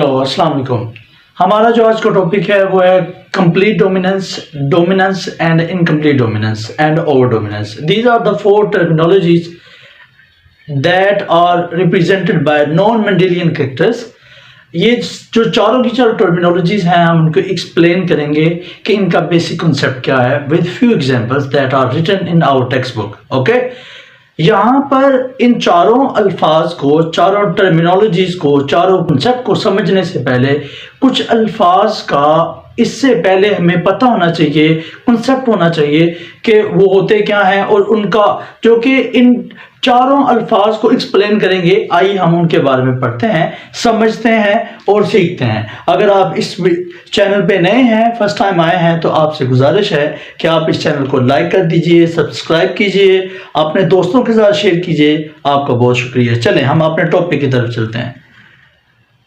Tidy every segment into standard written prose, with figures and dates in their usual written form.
Hello अस्सलाम वालेकुम। हमारा जो आज का टॉपिक है वो है complete dominance, dominance and incomplete dominance and over dominance. These are the four terminologies that are represented by non Mendelian characters. ये जो चारों की चारों टर्मिनोलॉजीज हैं हम उनको एक्सप्लेन करेंगे कि इनका बेसिक कॉन्सेप्ट क्या है with few examples that are written in our text book. Okay, यहाँ पर इन चारों अल्फाज को, चारों टर्मिनोलॉजीज को, चारों कंसेप्ट को समझने से पहले कुछ अल्फाज का इससे पहले हमें पता होना चाहिए, कंसेप्ट होना चाहिए कि वो होते क्या हैं और उनका जो कि इन चारों अल्फाज को एक्सप्लेन करेंगे। आइए हम उनके बारे में पढ़ते हैं, समझते हैं और सीखते हैं। अगर आप इस चैनल पे नए हैं, फर्स्ट टाइम आए हैं, तो आपसे गुजारिश है कि आप इस चैनल को लाइक कर दीजिए, सब्सक्राइब कीजिए, अपने दोस्तों के साथ शेयर कीजिए। आपका बहुत शुक्रिया। चलें हम अपने टॉपिक की तरफ चलते हैं।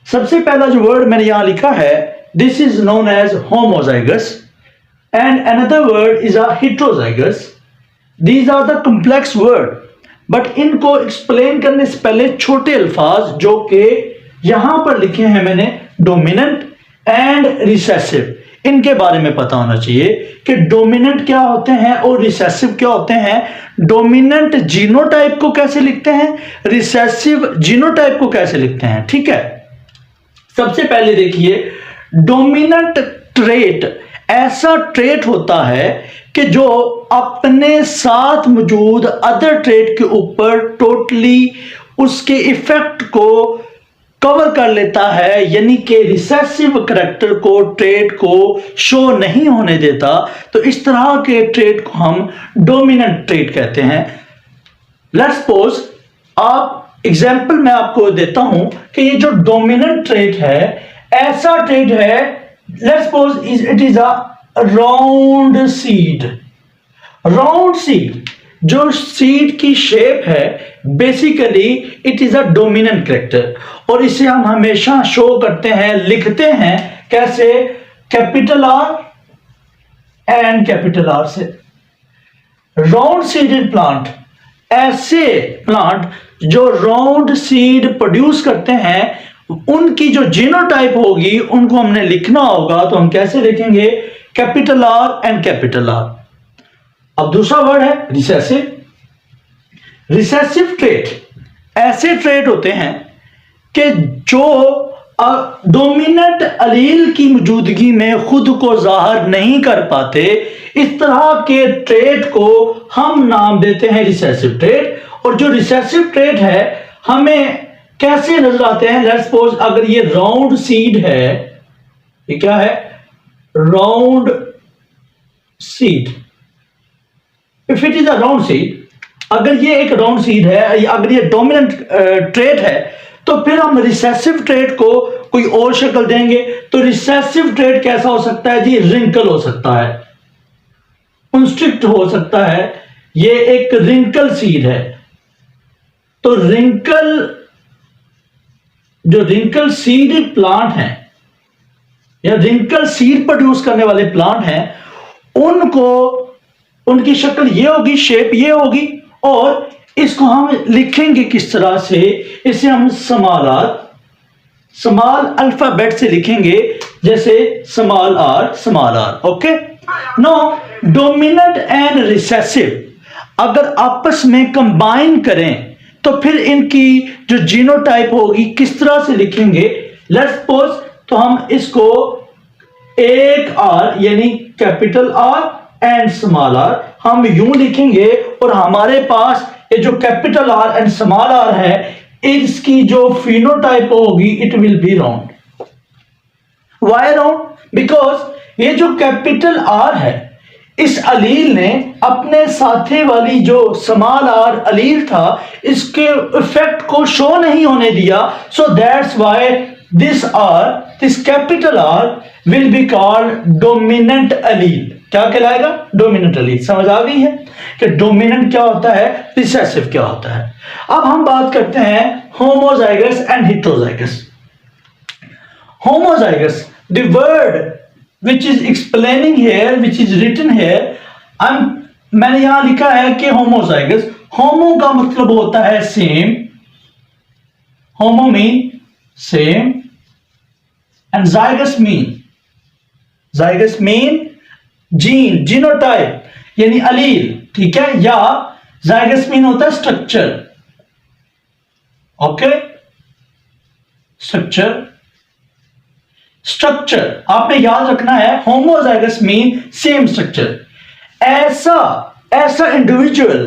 सबसे पहला जो वर्ड मैंने यहां लिखा है, this is known as homozygous and another word is a heterozygous. These are the complex word, but इनको एक्सप्लेन करने से पहले छोटे अल्फाज जो कि यहां पर लिखे हैं मैंने, डोमिनेंट एंड रिसेसिव, इनके बारे में पता होना चाहिए कि डोमिनेंट क्या होते हैं और रिसेसिव क्या होते हैं। डोमिनेंट जीनोटाइप को कैसे लिखते हैं, रिसेसिव जीनोटाइप को कैसे लिखते हैं। ठीक है, सबसे पहले देखिए, डोमिनेंट ट्रेट ऐसा ट्रेट होता है कि जो अपने साथ मौजूद अदर ट्रेट के ऊपर टोटली उसके इफेक्ट को कवर कर लेता है, यानी कि रिसेसिव करैक्टर को, ट्रेट को शो नहीं होने देता। तो इस तरह के ट्रेट को हम डोमिनेंट ट्रेट कहते हैं। लेट्स सपोज, आप एग्जांपल मैं आपको देता हूं कि ये जो डोमिनेंट ट्रेट है, ऐसा ट्रेट है, let's suppose it is a round seed. Round seed जो सीड की शेप है, basically it is a dominant character, और इसे हम हमेशा शो करते हैं, लिखते हैं कैसे, capital R and capital R से। राउंड सीडेड प्लांट, ऐसे प्लांट जो राउंड सीड प्रोड्यूस करते हैं, उनकी जो जीनोटाइप होगी उनको हमने लिखना होगा, तो हम कैसे लिखेंगे, capital R and capital R. अब दूसरा वर्ड है रिसेसिव। रिसेसिव ट्रेट ऐसे ट्रेट होते हैं कि जो डोमिनेंट अलील की मौजूदगी में खुद को जाहिर नहीं कर पाते। इस तरह के ट्रेट को हम नाम देते हैं रिसेसिव ट्रेट। और जो रिसेसिव ट्रेट है हमें कैसे नजर आते हैं, लेट्स सपोज अगर ये राउंड सीड है, ये क्या है, round seed. If it is a round seed, अगर ये एक राउंड सीड है, अगर ये डोमिनेंट ट्रेट है, तो फिर हम रिसेसिव ट्रेट को कोई और शक्ल देंगे। तो रिसेसिव ट्रेट कैसा हो सकता है जी, रिंकल हो सकता है, कंस्ट्रिक्ट हो सकता है, ये एक रिंकल सीड है। तो रिंकल, जो रिंकल सीड प्लांट हैं या रिंकल सीड प्रोड्यूस करने वाले प्लांट हैं, उनको उनकी शक्ल ये होगी, शेप ये होगी, और इसको हम लिखेंगे किस तरह से, इसे हम स्मॉल अल्फाबेट से लिखेंगे, जैसे small R. Okay, no dominant and recessive अगर आपस में कंबाइन करें तो फिर इनकी जो जीनोटाइप होगी किस तरह से लिखेंगे। लेट्स सपोज, तो हम इसको एक आर यानी capital R and small R हम यूं लिखेंगे, और हमारे पास ये जो capital R and small R है, इसकी जो फिनोटाइप होगी it will be round. Why round? Because ये जो कैपिटल आर है, इस अलील ने अपने साथे वाली जो स्मॉल आर अलील था, इसके इफेक्ट को शो नहीं होने दिया। So that's why this capital R will be called dominant अलील। क्या कहलाएगा? डोमिनेंट अलील। समझ आ गई है कि डोमिनेंट क्या होता है, रिसेसिव क्या होता है। अब हम बात करते हैं homozygous and heterozygous. Homozygous, the word which is explaining here, which is written here, मैंने यहां लिखा है कि होमोजाइगस, होमो का मतलब होता है same, homo mean same, and zygous mean gene, genotype यानी अलील, ठीक है, या जाइगस मीन होता है स्ट्रक्चर। ओके, स्ट्रक्चर आपने याद रखना है। Homozygous mean same structure. ऐसा इंडिविजुअल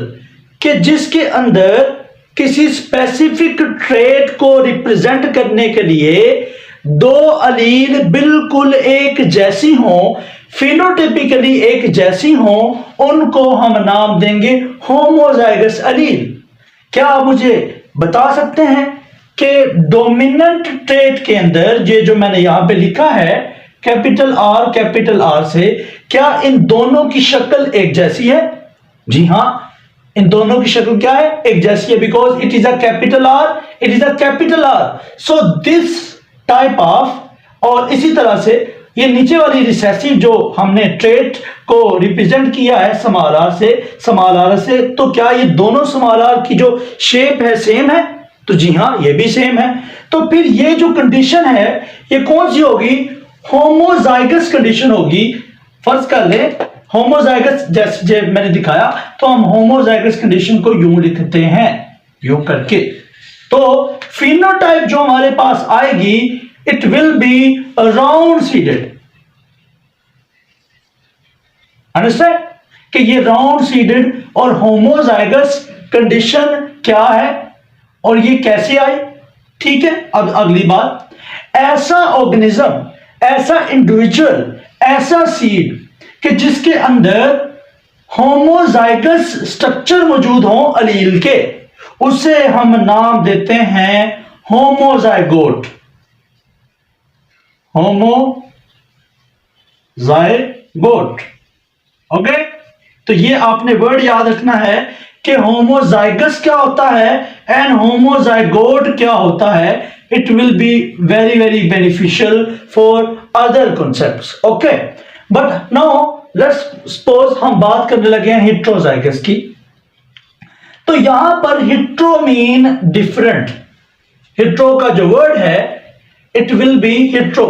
कि जिसके अंदर किसी स्पेसिफिक ट्रेट को रिप्रेजेंट करने के लिए दो अलील बिल्कुल एक जैसी हो, फिनोटाइपिकली एक जैसी हो, उनको हम नाम देंगे होमोजाइगस अलील। क्या आप मुझे बता सकते हैं कि डोमिनेंट ट्रेट के अंदर ये जो मैंने यहां पे लिखा है कैपिटल आर से, क्या इन दोनों की शक्ल एक जैसी है? जी हां, इन दोनों की शक्ल क्या है? एक जैसी है, because it is a capital R, so this type of, और इसी तरह से ये नीचे वाली रिसेसिव जो हमने ट्रेट को रिप्रेजेंट किया है स्मॉल आर से, तो क्या ये दोनों स्मॉल आर की जो शेप है सेम है? तो जी हां, ये भी सेम है। तो फिर ये जो कंडीशन है ये कौन सी होगी? होमोजाइगस कंडीशन होगी। फर्ज कर ले होमोजाइगस, जैसे मैंने दिखाया, तो हम होमोजाइगस कंडीशन को यूं लिखते हैं, यूं करके। तो फिनोटाइप जो हमारे पास आएगी, it will be round seeded. Understand कि ये राउंड सीडेड और होमोजाइगस कंडीशन क्या है और ये कैसे आई? ठीक है, अब अगली बात, ऐसा ऑर्गेनिज्म, ऐसा इंडिविजुअल, ऐसा सीड कि जिसके अंदर होमोजाइगस स्ट्रक्चर मौजूद हो अलील के, उसे हम नाम देते हैं होमोजाइगोट। ओके, तो ये आपने वर्ड याद रखना है कि होमोजाइगस क्या होता है एंड होमोजाइगोट क्या होता है। It will be very very beneficial for other concepts. Okay, but now let's suppose हम बात करने लगे हैं हेट्रोजाइगस की। तो यहां पर हेट्रो मीन डिफरेंट। हेट्रो का जो वर्ड है it will be hetero,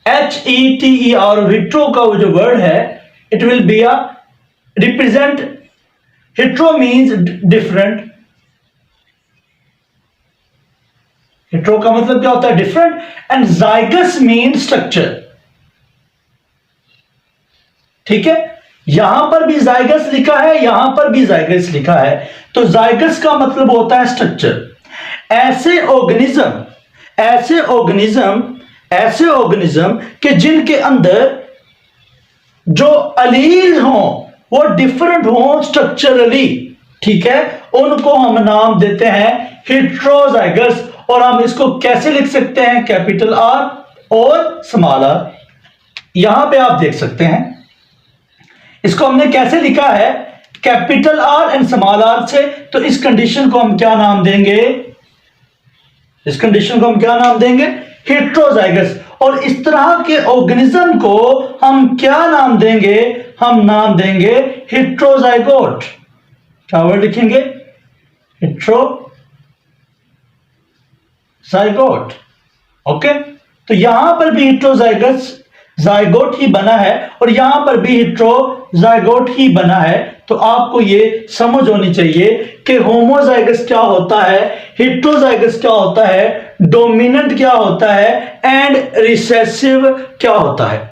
HETER। Hetero का वो जो वर्ड है it will be a represent, hetero means different. Hetero का मतलब क्या होता है? Different. And zygous mean structure. ठीक है, यहां पर भी जाइगस लिखा है, यहां पर भी जाइगस लिखा है, तो जाइगस का मतलब होता है स्ट्रक्चर। ऐसे ऑर्गेनिज्म कि जिनके अंदर जो अलील हो वो डिफरेंट हो स्ट्रक्चरली, ठीक है, उनको हम नाम देते हैं हेट्रोजाइगस। और हम इसको कैसे लिख सकते हैं? कैपिटल आर और स्मॉल आर। यहां पे आप देख सकते हैं इसको हमने कैसे लिखा है, capital R and small R से। तो इस कंडीशन को हम क्या नाम देंगे? इस कंडीशन को हम क्या नाम देंगे? हेट्रोजाइगस। और इस तरह के ऑर्गेनिज्म को हम क्या नाम देंगे? हम नाम देंगे हेट्रोजाइगोट। क्या वर्ड लिखेंगे? हेट्रोजाइगोट। ओके, तो यहां पर भी हेट्रोजाइगस जाइगोट ही बना है और यहां पर भी हेट्रोजाइगोट ही बना है। तो आपको ये समझ होनी चाहिए कि होमोजाइगस क्या होता है, हेट्रोजाइगस क्या होता है, डोमिनेंट क्या होता है एंड रिसेसिव क्या होता है।